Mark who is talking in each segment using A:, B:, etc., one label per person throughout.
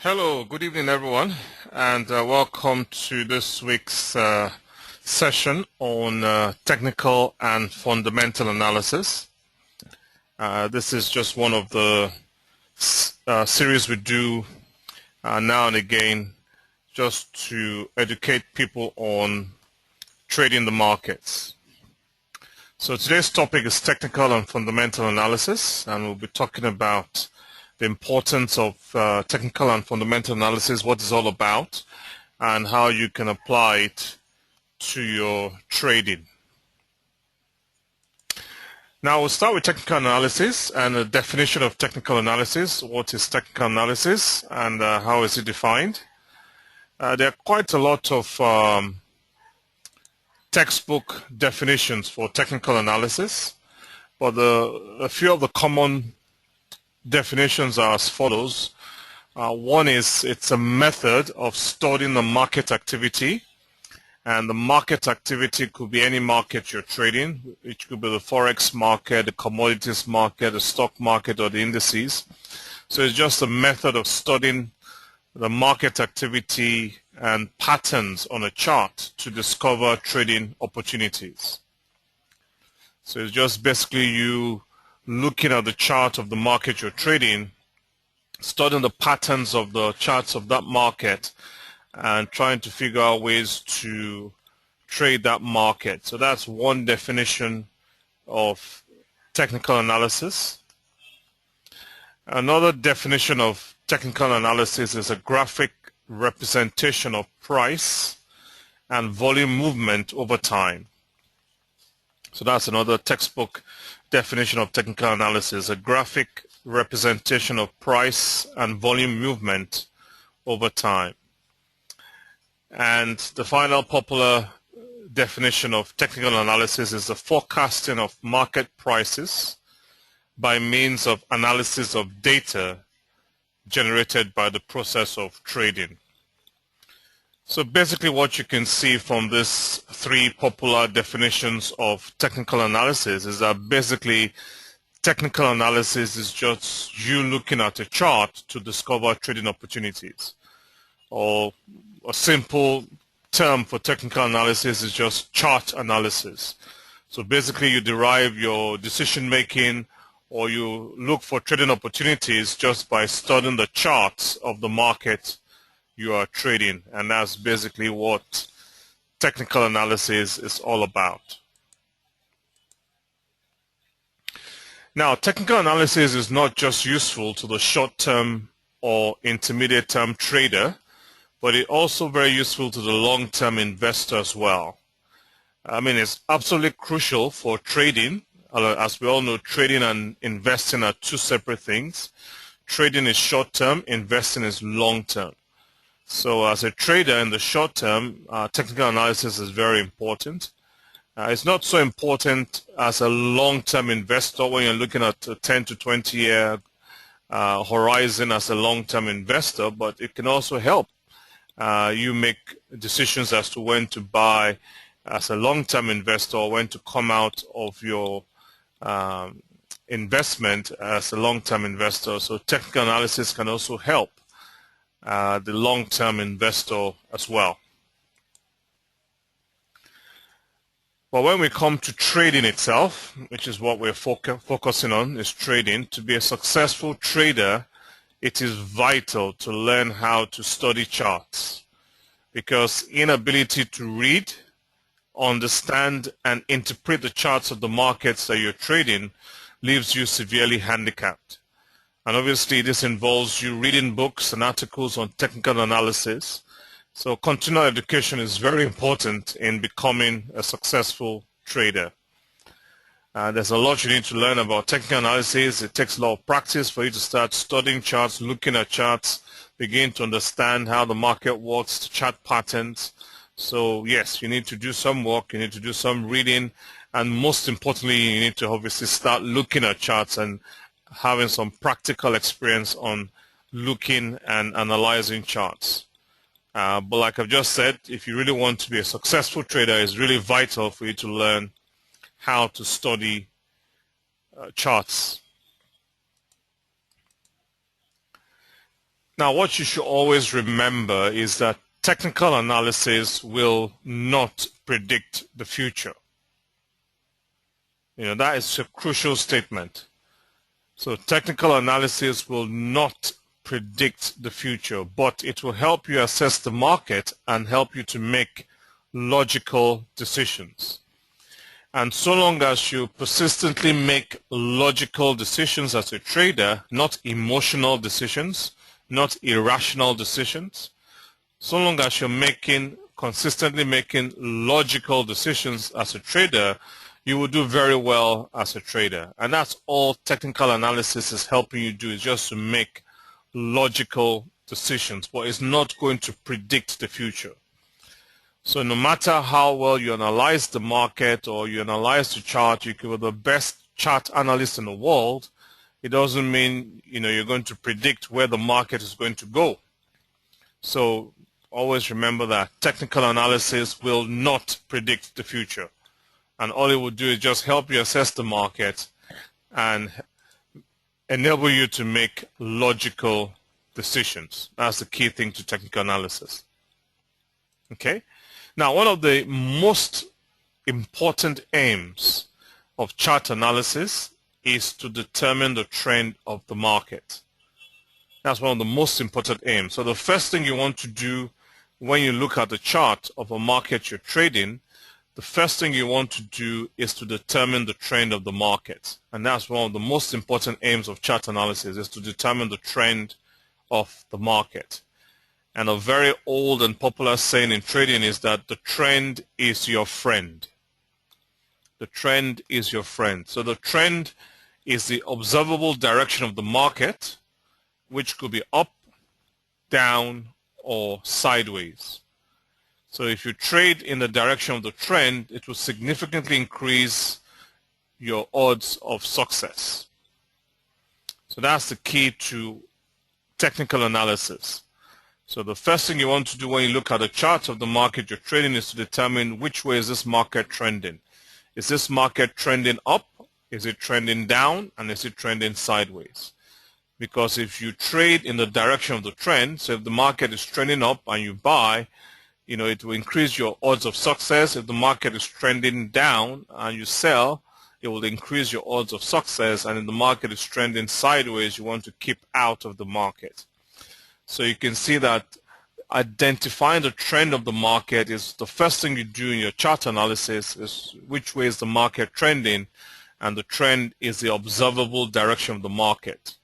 A: Hello, good evening everyone, and welcome to this week's session on technical and fundamental analysis. This is just one of the series we do now and again just to educate people on trading the markets. So today's topic is technical and fundamental analysis, and we'll be talking about the importance of technical and fundamental analysis, what it's all about, and how you can apply it to your trading. Now we'll start with technical analysis and the definition of technical analysis. What is technical analysis and how is it defined? There are quite a lot of textbook definitions for technical analysis, but a few of the common definitions are as follows. One is it's a method of studying the market activity, and the market activity could be any market you're trading. It could be the forex market, the commodities market, the stock market, or the indices. So it's just a method of studying the market activity and patterns on a chart to discover trading opportunities. So it's just basically you looking at the chart of the market you're trading, studying the patterns of the charts of that market, and trying to figure out ways to trade that market. So that's one definition of technical analysis. Another definition of technical analysis is a graphic representation of price and volume movement over time. So that's another textbook definition of technical analysis, a graphic representation of price and volume movement over time. And the final popular definition of technical analysis is the forecasting of market prices by means of analysis of data generated by the process of trading. So basically what you can see from these three popular definitions of technical analysis is that basically technical analysis is just you looking at a chart to discover trading opportunities. Or a simple term for technical analysis is just chart analysis. So basically you derive your decision making or you look for trading opportunities just by studying the charts of the market you are trading, and that's basically what technical analysis is all about. Now, technical analysis is not just useful to the short-term or intermediate-term trader, but it's also very useful to the long-term investor as well. I mean, it's absolutely crucial for trading. As we all know, trading and investing are two separate things. Trading is short-term, investing is long-term. So as a trader in the short term, technical analysis is very important. It's not so important as a long-term investor when you're looking at a 10 to 20 year horizon as a long-term investor, but it can also help you make decisions as to when to buy as a long-term investor or when to come out of your investment as a long-term investor. So technical analysis can also help the long-term investor as well. But when we come to trading itself, which is what we're focusing on, is trading. To be a successful trader, it is vital to learn how to study charts, because inability to read, understand, and interpret the charts of the markets that you're trading leaves you severely handicapped. And obviously this involves you reading books and articles on technical analysis. So continual education is very important in becoming a successful trader. There's a lot you need to learn about technical analysis. It takes a lot of practice for you to start studying charts, looking at charts, begin to understand how the market works, to chart patterns. So yes, you need to do some work, you need to do some reading, and most importantly, you need to obviously start looking at charts and having some practical experience on looking and analyzing charts. But like I've just said, if you really want to be a successful trader, it's really vital for you to learn how to study charts. Now, what you should always remember is that technical analysis will not predict the future. That is a crucial statement. So technical analysis will not predict the future, but it will help you assess the market and help you to make logical decisions. And so long as you persistently make logical decisions as a trader, not emotional decisions, not irrational decisions, so long as you're consistently making logical decisions as a trader, you will do very well as a trader. And that's all technical analysis is helping you do, is just to make logical decisions, but it's not going to predict the future. So no matter how well you analyze the market or you analyze the chart, you could be the best chart analyst in the world. It doesn't mean you're going to predict where the market is going to go. So always remember that technical analysis will not predict the future. And all it will do is just help you assess the market and enable you to make logical decisions. That's the key thing to technical analysis. Okay? Now, one of the most important aims of chart analysis is to determine the trend of the market. That's one of the most important aims. So the first thing you want to do when you look at the chart of a market you're trading, the first thing you want to do is to determine the trend of the market. And that's one of the most important aims of chart analysis, is to determine the trend of the market. And a very old and popular saying in trading is that the trend is your friend. The trend is your friend. So the trend is the observable direction of the market, which could be up, down, or sideways. So if you trade in the direction of the trend, it will significantly increase your odds of success. So that's the key to technical analysis. So the first thing you want to do when you look at the chart of the market you're trading is to determine which way is this market trending. Is this market trending up? Is it trending down? And is it trending sideways? Because if you trade in the direction of the trend, so if the market is trending up and you buy, it will increase your odds of success. If the market is trending down and you sell, it will increase your odds of success. And if the market is trending sideways, you want to keep out of the market. So you can see that identifying the trend of the market is the first thing you do in your chart analysis, is which way is the market trending, and the trend is the observable direction of the market.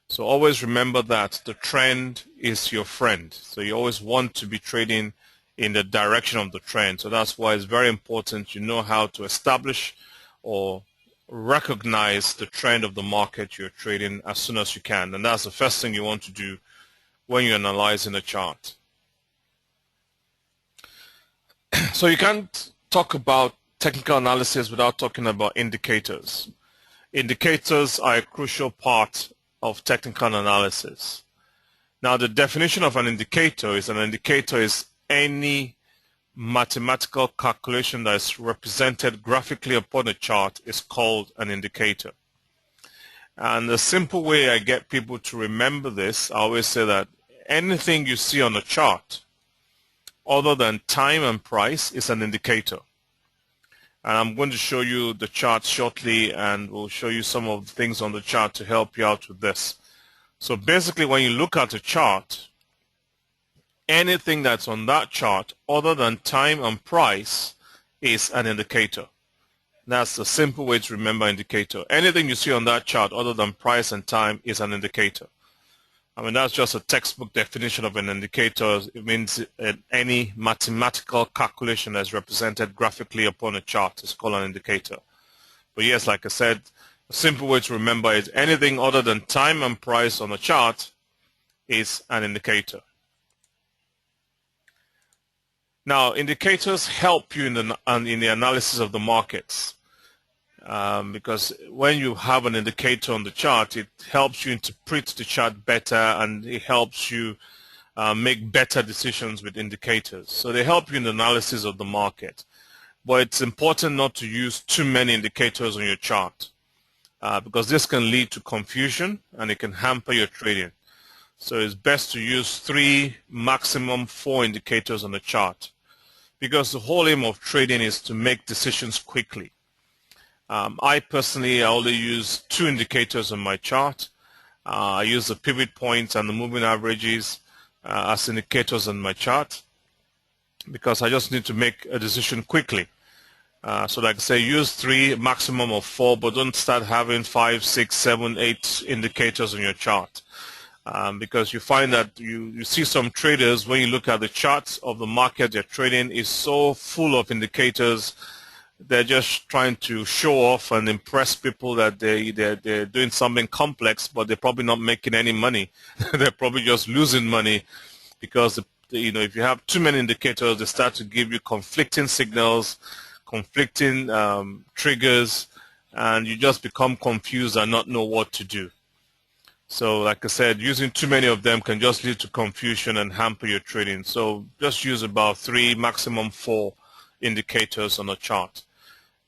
A: So always remember that the trend is your friend. So you always want to be trading in the direction of the trend. So that's why it's very important you know how to establish or recognize the trend of the market you're trading as soon as you can. And that's the first thing you want to do when you're analyzing a chart. So you can't talk about technical analysis without talking about indicators. Indicators are a crucial part of technical analysis. Now, the definition of an indicator is any mathematical calculation that is represented graphically upon a chart is called an indicator. And the simple way I get people to remember this, I always say that anything you see on a chart other than time and price is an indicator. And I'm going to show you the chart shortly, and we'll show you some of the things on the chart to help you out with this. So basically, when you look at a chart, anything that's on that chart other than time and price is an indicator. That's the simple way to remember indicator. Anything you see on that chart other than price and time is an indicator. I mean, that's just a textbook definition of an indicator. It means any mathematical calculation that's represented graphically upon a chart is called an indicator. But yes, like I said, a simple way to remember is anything other than time and price on a chart is an indicator. Now, indicators help you in the analysis of the markets. Because when you have an indicator on the chart, it helps you interpret the chart better, and it helps you make better decisions with indicators. So they help you in the analysis of the market. But it's important not to use too many indicators on your chart, because this can lead to confusion and it can hamper your trading. So it's best to use 3, maximum 4 indicators on the chart, because the whole aim of trading is to make decisions quickly. I personally only use 2 indicators on my chart. I use the pivot points and the moving averages as indicators on my chart, because I just need to make a decision quickly. So like I say, use 3, maximum of 4, but don't start having 5, 6, 7, 8 indicators on your chart. Because you find that you see some traders, when you look at the charts of the market they're trading, is so full of indicators. They're just trying to show off and impress people that they're doing something complex, but they're probably not making any money. They're probably just losing money, because if you have too many indicators, they start to give you conflicting signals, conflicting triggers, and you just become confused and not know what to do. So like I said, using too many of them can just lead to confusion and hamper your trading. So just use about 3, maximum 4 indicators on a chart.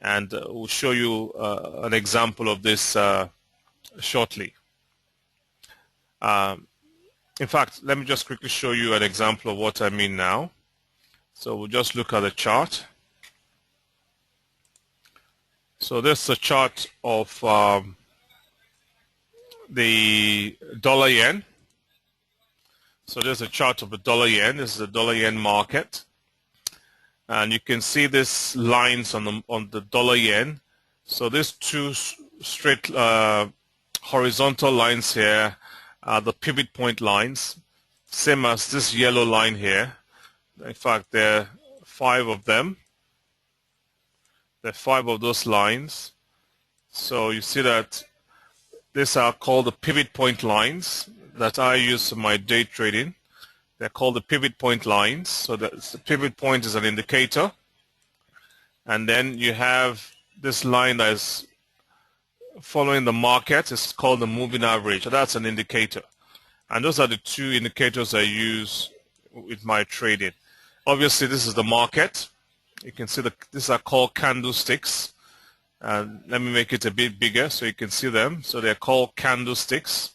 A: And we'll show you an example of this shortly. In fact, let me just quickly show you an example of what I mean now. So we'll just look at the chart. So this is a chart of the dollar yen. So there's a chart of the dollar yen. This is the dollar yen market, and you can see these lines on the dollar yen. So these 2 straight horizontal lines here are the pivot point lines, same as this yellow line here. In fact, there are 5 of them. There are 5 of those lines. So you see that these are called the pivot point lines that I use for my day trading. They're called the pivot point lines. So the pivot point is an indicator. And then you have this line that is following the market. It's called the moving average. So that's an indicator. And those are the 2 indicators I use with my trading. Obviously, this is the market. You can see these are called candlesticks. Let me make it a bit bigger so you can see them. So they're called candlesticks.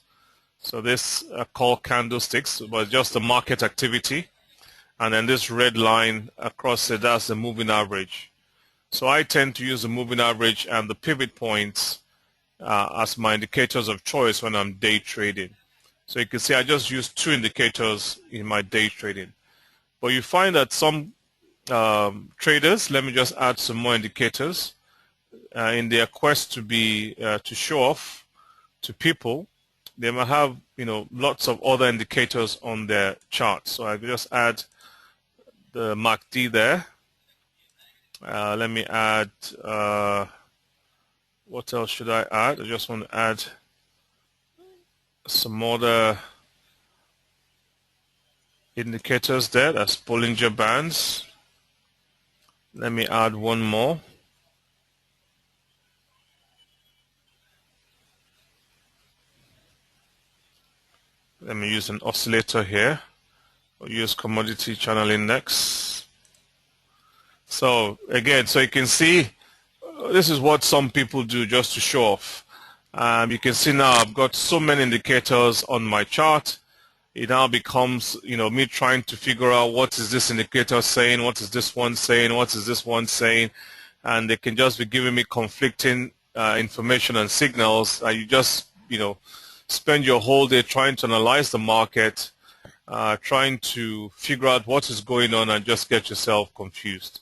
A: So this are called candlesticks, but just the market activity. And then this red line across it, that's the moving average. So I tend to use the moving average and the pivot points as my indicators of choice when I'm day trading. So you can see I just use 2 indicators in my day trading. But you find that some traders, let me just add some more indicators. In their quest to show off to people, they might have lots of other indicators on their chart. So I just add the MACD there. Let me add what else should I add? I just want to add some other indicators there. That's Bollinger Bands. Let me add one more. Let me use an oscillator here. We'll use commodity channel index. So again, so you can see this is what some people do just to show off. You can see now I've got so many indicators on my chart. It now becomes me trying to figure out what is this indicator saying, what is this one saying, what is this one saying, and they can just be giving me conflicting information and signals. You just spend your whole day trying to analyze the market, trying to figure out what is going on, and just get yourself confused.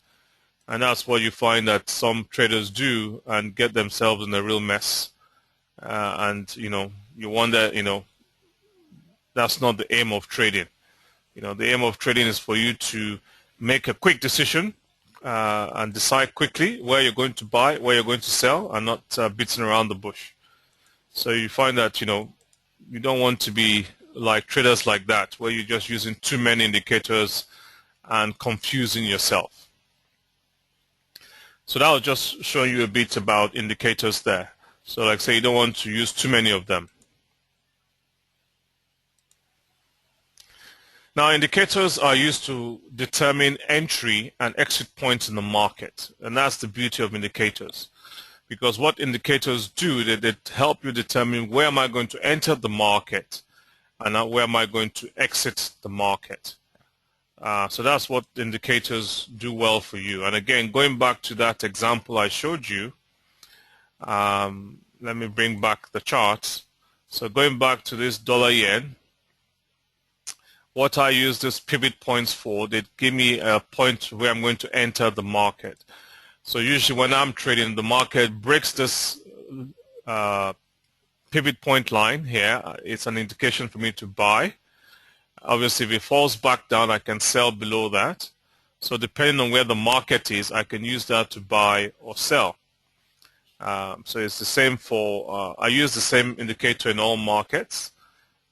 A: And that's what you find that some traders do and get themselves in a real mess. And you wonder, that's not the aim of trading. The aim of trading is for you to make a quick decision and decide quickly where you're going to buy, where you're going to sell, and not beating around the bush. So you find that you don't want to be like traders like that, where you're just using too many indicators and confusing yourself. So that was just showing you a bit about indicators there. So like I say, you don't want to use too many of them. Now, indicators are used to determine entry and exit points in the market, and that's the beauty of indicators. Because what indicators do, they help you determine where am I going to enter the market, and now where am I going to exit the market. So that's what indicators do well for you. And again, going back to that example I showed you, let me bring back the charts. So going back to this dollar yen, what I use this pivot points for, they give me a point where I'm going to enter the market. So usually when I'm trading, the market breaks this pivot point line here. It's an indication for me to buy. Obviously, if it falls back down, I can sell below that. So depending on where the market is, I can use that to buy or sell. So it's the same for, I use the same indicator in all markets.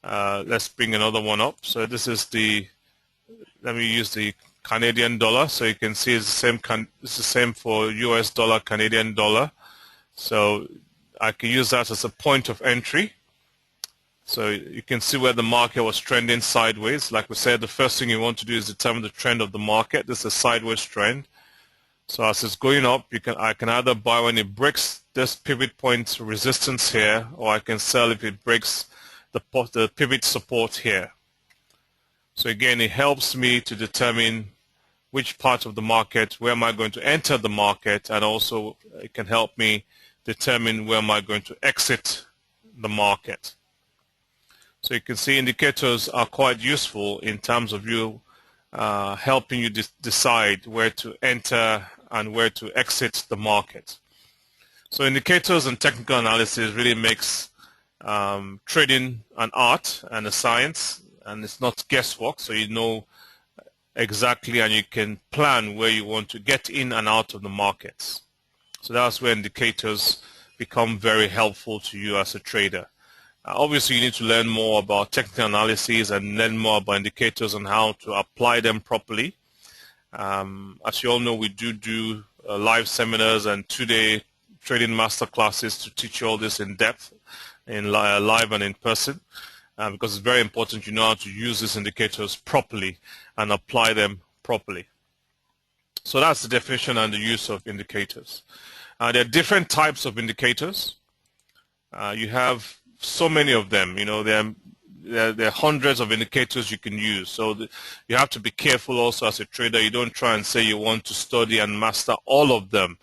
A: Let's bring another one up. So this is let me use the Canadian dollar. So you can see it's the same for US dollar, Canadian dollar. So I can use that as a point of entry. So you can see where the market was trending sideways. Like we said, the first thing you want to do is determine the trend of the market. This is a sideways trend. So as it's going up, I can either buy when it breaks this pivot point resistance here, or I can sell if it breaks the pivot support here. So again, it helps me to determine which part of the market, where am I going to enter the market, and also it can help me determine where am I going to exit the market. So you can see indicators are quite useful in terms of you helping you decide where to enter and where to exit the market. So indicators and technical analysis really makes trading an art and a science, and it's not guesswork, so you know exactly and you can plan where you want to get in and out of the markets. So that's where indicators become very helpful to you as a trader. Obviously, you need to learn more about technical analysis and learn more about indicators and how to apply them properly. As you all know, we do live seminars and 2-day trading master classes to teach you all this in depth, in live and in person, because it's very important you know how to use these indicators properly and apply them properly. So that's the definition and the use of indicators. There are different types of indicators. You have so many of them. You know, there are hundreds of indicators you can use. So you have to be careful also as a trader. You don't try and say you want to study and master all of them.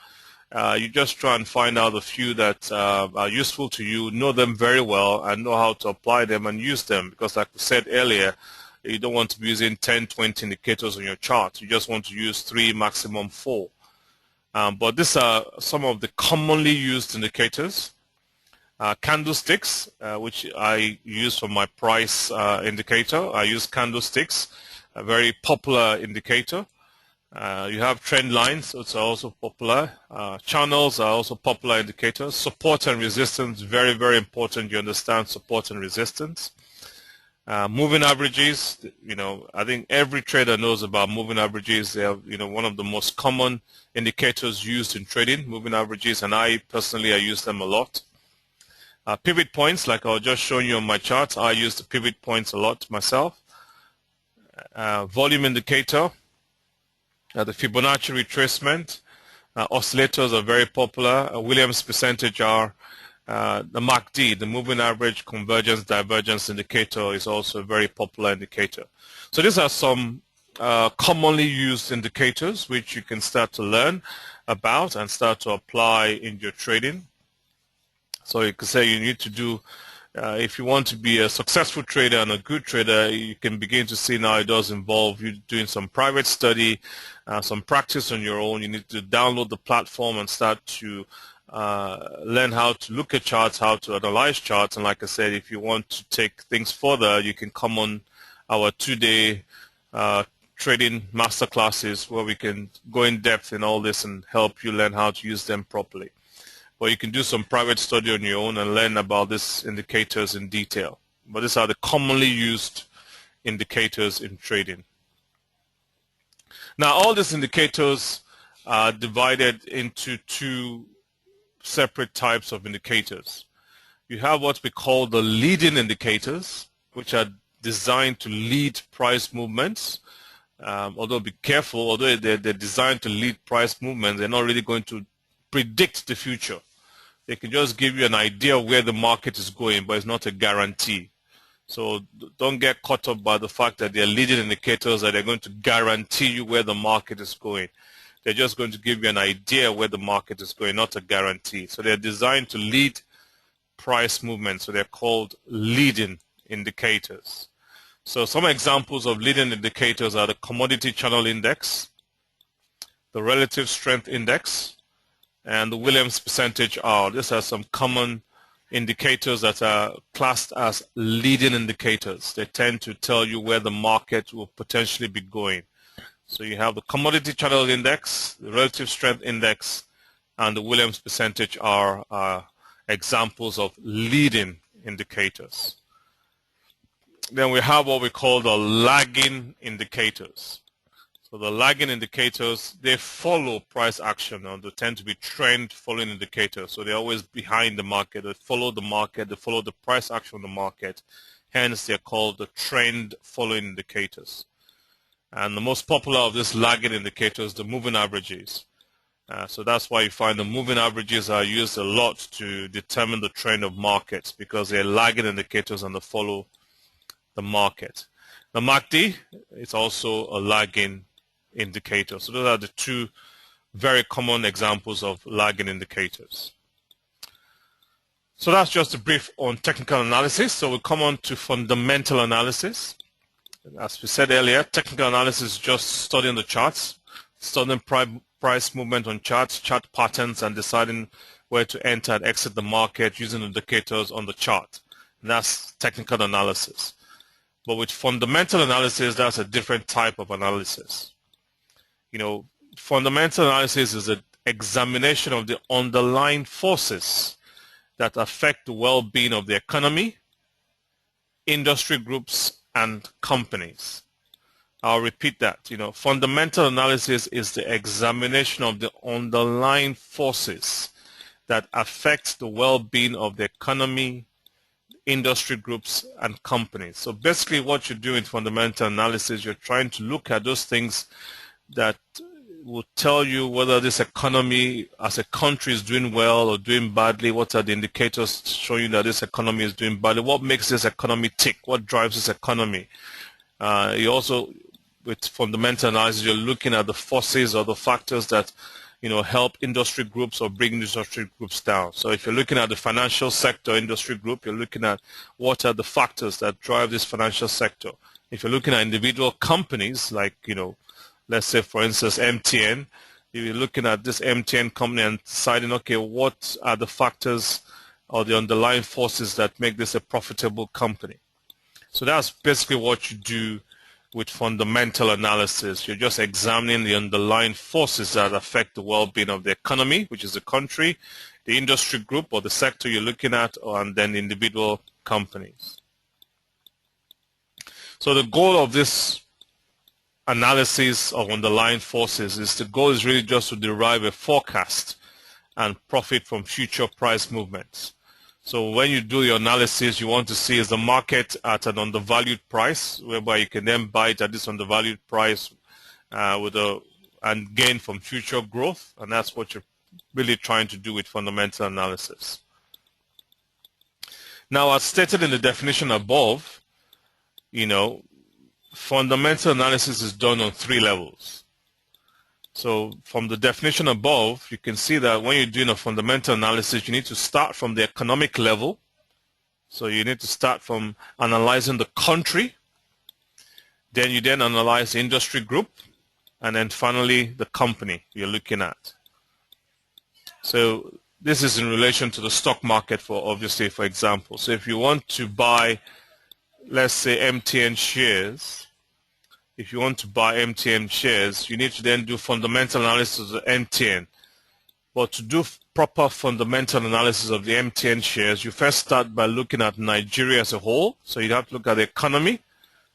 A: You just try and find out a few that are useful to you, know them very well, and know how to apply them and use them. Because like we said earlier, you don't want to be using 10, 20 indicators on your chart. You just want to use 3, maximum 4. But these are some of the commonly used indicators. Candlesticks, which I use for my price indicator. I use candlesticks, a very popular indicator. You have trend lines, which are also popular. Channels are also popular indicators. Support and resistance, very, very important. You understand support and resistance. Moving averages, you know, I think every trader knows about moving averages. They are, you know, one of the most common indicators used in trading, moving averages, and I personally use them a lot. Pivot points, like I was just showing you on my chart, I use the pivot points a lot myself. Volume indicator, the Fibonacci retracement, oscillators are very popular. Williams percentage are the MACD, the moving average convergence divergence indicator, is also a very popular indicator. So these are some commonly used indicators which you can start to learn about and start to apply in your trading. So you can say you need to do, if you want to be a successful trader and a good trader, you can begin to see now it does involve you doing some private study, some practice on your own. You need to download the platform and start to learn how to look at charts, how to analyze charts. And like I said, if you want to take things further, you can come on our 2-day trading master classes where we can go in depth in all this and help you learn how to use them properly. Or you can do some private study on your own and learn about these indicators in detail. But these are the commonly used indicators in trading. Now, all these indicators are divided into 2 separate types of indicators. You have what we call the leading indicators, which are designed to lead price movements. Although be careful, although they're designed to lead price movements, they're not really going to predict the future. They can just give you an idea of where the market is going, but it's not a guarantee. So don't get caught up by the fact that they're leading indicators that they're going to guarantee you where the market is going. They're just going to give you an idea where the market is going, not a guarantee. So they're designed to lead price movement, so they're called leading indicators. So some examples of leading indicators are the commodity channel index, the relative strength index, and the Williams percentage R. These are some common indicators that are classed as leading indicators. They tend to tell you where the market will potentially be going. So you have the commodity channel index, the relative strength index, and the Williams percentage R are examples of leading indicators. Then we have what we call the lagging indicators. So the lagging indicators, they follow price action, and they tend to be trend following indicators. So they're always behind the market. They follow the market. They follow the price action of the market. Hence, they're called the trend following indicators. And the most popular of these lagging indicators, the moving averages. So that's why you find the moving averages are used a lot to determine the trend of markets, because they're lagging indicators and they follow the market. The MACD is also a lagging indicator. So those are the two very common examples of lagging indicators. So that's just a brief on technical analysis. So we'll come on to fundamental analysis. As we said earlier, technical analysis is just studying the charts, studying price movement on charts, chart patterns, and deciding where to enter and exit the market using indicators on the chart. And that's technical analysis. But with fundamental analysis, that's a different type of analysis. You know, fundamental analysis is an examination of the underlying forces that affect the well-being of the economy, industry groups, and companies. I'll repeat that. You know, fundamental analysis is the examination of the underlying forces that affect the well-being of the economy, industry groups, and companies. So basically what you do in fundamental analysis, you're trying to look at those things that will tell you whether this economy as a country is doing well or doing badly. What are the indicators showing you that this economy is doing badly? What makes this economy tick? What drives this economy? You also, with fundamental analysis, you're looking at the forces or the factors that, you know, help industry groups or bring industry groups down. So if you're looking at the financial sector industry group, you're looking at what are the factors that drive this financial sector. If you're looking at individual companies, like, you know, let's say, for instance, MTN, you're looking at this MTN company and deciding, okay, what are the factors or the underlying forces that make this a profitable company? So that's basically what you do with fundamental analysis. You're just examining the underlying forces that affect the well-being of the economy, which is the country, the industry group or the sector you're looking at, and then individual companies. So the goal of this analysis of underlying forces is the goal is really just to derive a forecast and profit from future price movements. So when you do your analysis, you want to see is the market at an undervalued price, whereby you can then buy it at this undervalued price and gain from future growth, and that's what you're really trying to do with fundamental analysis. Now, as stated in the definition above, you know, fundamental analysis is done on 3 levels. So from the definition above, you can see that when you're doing a fundamental analysis, you need to start from the economic level. So you need to start from analyzing the country. Then you analyze the industry group. And then finally, the company you're looking at. So this is in relation to the stock market, for example. So if you want to buy, let's say, MTN shares, if you want to buy MTN shares, you need to then do fundamental analysis of MTN. But to do proper fundamental analysis of the MTN shares, you first start by looking at Nigeria as a whole. So you have to look at the economy,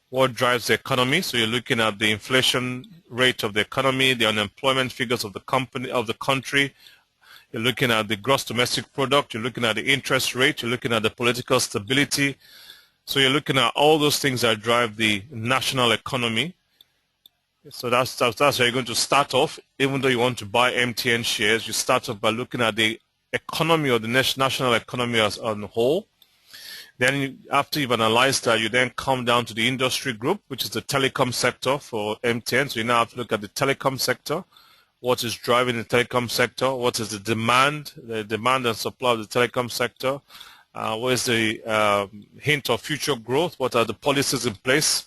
A: what drives the economy. So you're looking at the inflation rate of the economy, the unemployment figures of the country. You're looking at the gross domestic product. You're looking at the interest rate. You're looking at the political stability. So you're looking at all those things that drive the national economy. So that's how you're going to start off. Even though you want to buy MTN shares, you start off by looking at the economy or the national economy as a whole. Then after you've analyzed that, you then come down to the industry group, which is the telecom sector for MTN. So you now have to look at the telecom sector. What is driving the telecom sector? What is the demand and supply of the telecom sector? What is the hint of future growth? What are the policies in place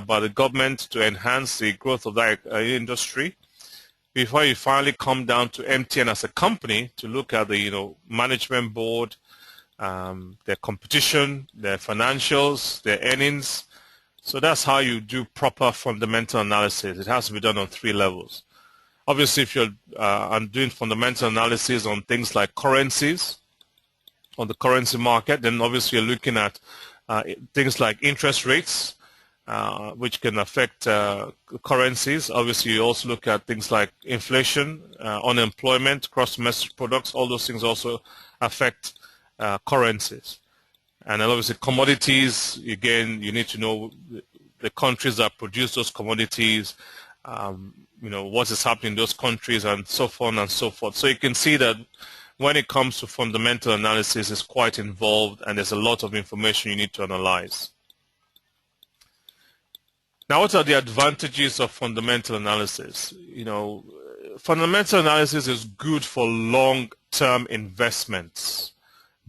A: by the government to enhance the growth of that industry? Before you finally come down to MTN as a company to look at the management board, their competition, their financials, their earnings. So that's how you do proper fundamental analysis. It has to be done on 3 levels. Obviously, if you're doing fundamental analysis on things like currencies, on the currency market, then obviously you're looking at things like interest rates, which can affect currencies. Obviously, you also look at things like inflation, unemployment, cross-domestic products. All those things also affect currencies. And then obviously commodities, again, you need to know the countries that produce those commodities, what is happening in those countries, and so on and so forth. So you can see that when it comes to fundamental analysis, it's quite involved, and there's a lot of information you need to analyze. Now, what are the advantages of fundamental analysis? Fundamental analysis is good for long-term investments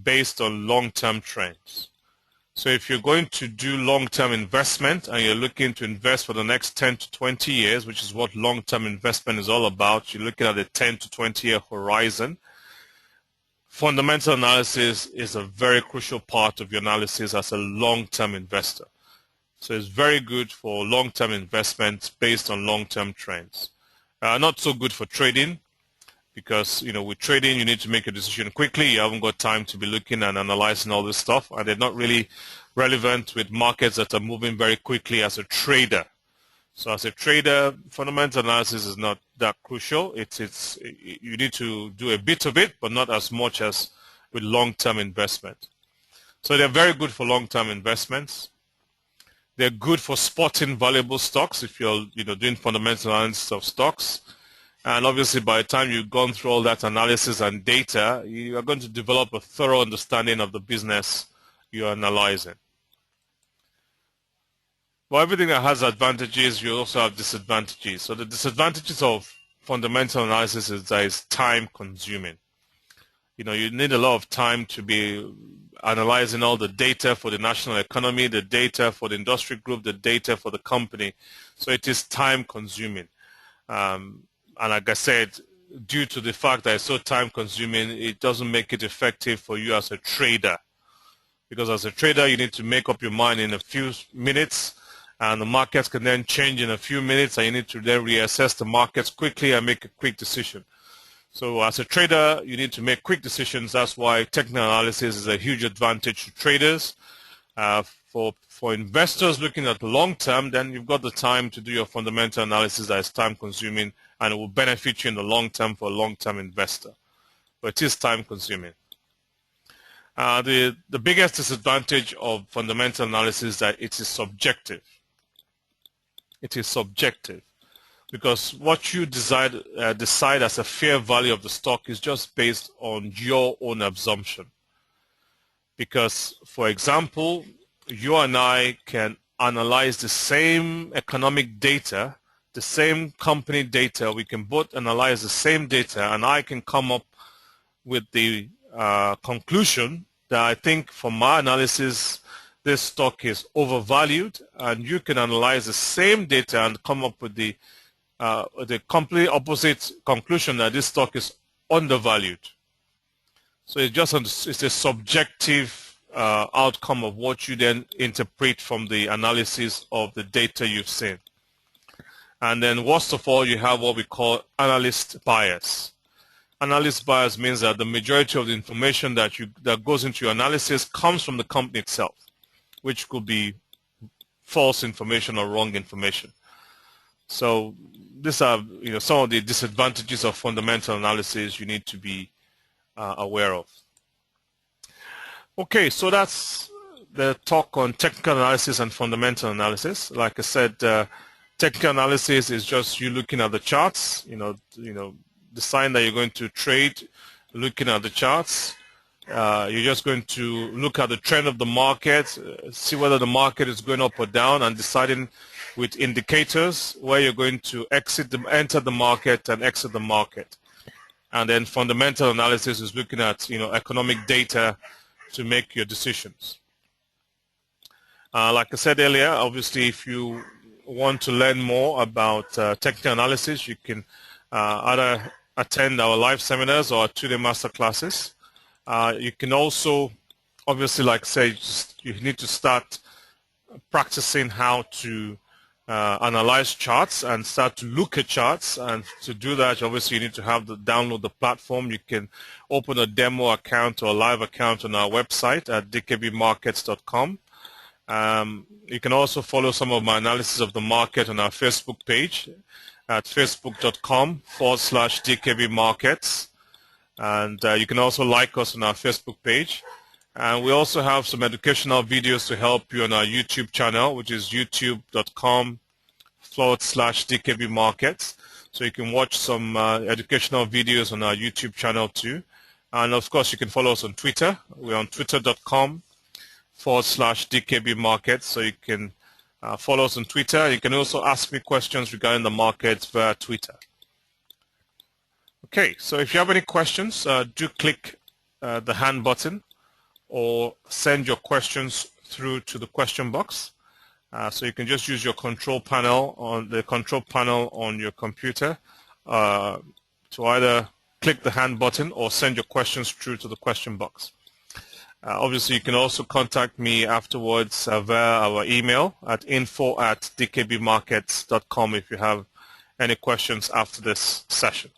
A: based on long-term trends. So if you're going to do long-term investment and you're looking to invest for the next 10 to 20 years, which is what long-term investment is all about, you're looking at a 10 to 20-year horizon, fundamental analysis is a very crucial part of your analysis as a long-term investor. So it's very good for long-term investments based on long-term trends. Not so good for trading, because with trading you need to make a decision quickly. You haven't got time to be looking and analyzing all this stuff, and they're not really relevant with markets that are moving very quickly as a trader. So as a trader, fundamental analysis is not that crucial. You need to do a bit of it, but not as much as with long-term investment. So they're very good for long-term investments. They're good for spotting valuable stocks if you're doing fundamental analysis of stocks. And obviously, by the time you've gone through all that analysis and data, you are going to develop a thorough understanding of the business you're analyzing. Well, everything that has advantages, you also have disadvantages. So the disadvantages of fundamental analysis is that it's time consuming. You need a lot of time to be analyzing all the data for the national economy, the data for the industry group, the data for the company. So it is time consuming. And like I said, due to the fact that it's so time consuming, it doesn't make it effective for you as a trader. Because as a trader, you need to make up your mind in a few minutes, and the markets can then change in a few minutes, and you need to then reassess the markets quickly and make a quick decision. So as a trader, you need to make quick decisions. That's why technical analysis is a huge advantage to traders. For investors looking at the long term, then you've got the time to do your fundamental analysis that is time consuming, and it will benefit you in the long term for a long-term investor. But it is time consuming. The biggest disadvantage of fundamental analysis is that it is subjective. It is subjective because what you decide as a fair value of the stock is just based on your own assumption. Because, for example, you and I can analyze the same economic data, the same company data. We can both analyze the same data, and I can come up with the conclusion that I think from my analysis this stock is overvalued, and you can analyze the same data and come up with the complete opposite conclusion that this stock is undervalued. So it's a subjective outcome of what you then interpret from the analysis of the data you've seen. And then worst of all, you have what we call analyst bias. Analyst bias means that the majority of the information that goes into your analysis comes from the company itself, which could be false information or wrong information. So these are some of the disadvantages of fundamental analysis you need to be aware of. Okay, so that's the talk on technical analysis and fundamental analysis. Like I said, technical analysis is just you looking at the charts, the sign that you're going to trade, looking at the charts. You're just going to look at the trend of the market, see whether the market is going up or down, and deciding with indicators where you're going to enter the market and exit the market. And then fundamental analysis is looking at economic data to make your decisions. Like I said earlier, obviously, if you want to learn more about technical analysis, you can either attend our live seminars or 2-day master classes. You can also, obviously, like I say, you need to start practicing how to analyze charts and start to look at charts. And to do that, obviously, you need to download the platform. You can open a demo account or a live account on our website at dkbMARKETS.com. You can also follow some of my analysis of the market on our Facebook page at facebook.com/dkbMARKETS. And you can also like us on our Facebook page. And we also have some educational videos to help you on our YouTube channel, which is youtube.com/dkbMARKETS. So you can watch some educational videos on our YouTube channel too. And of course, you can follow us on Twitter. We're on twitter.com/dkbMARKETS. So you can follow us on Twitter. You can also ask me questions regarding the markets via Twitter. Okay, so if you have any questions, do click the hand button or send your questions through to the question box. So you can just use your control panel on your computer to either click the hand button or send your questions through to the question box. Obviously, you can also contact me afterwards via our email at info@dkbmarkets.com if you have any questions after this session.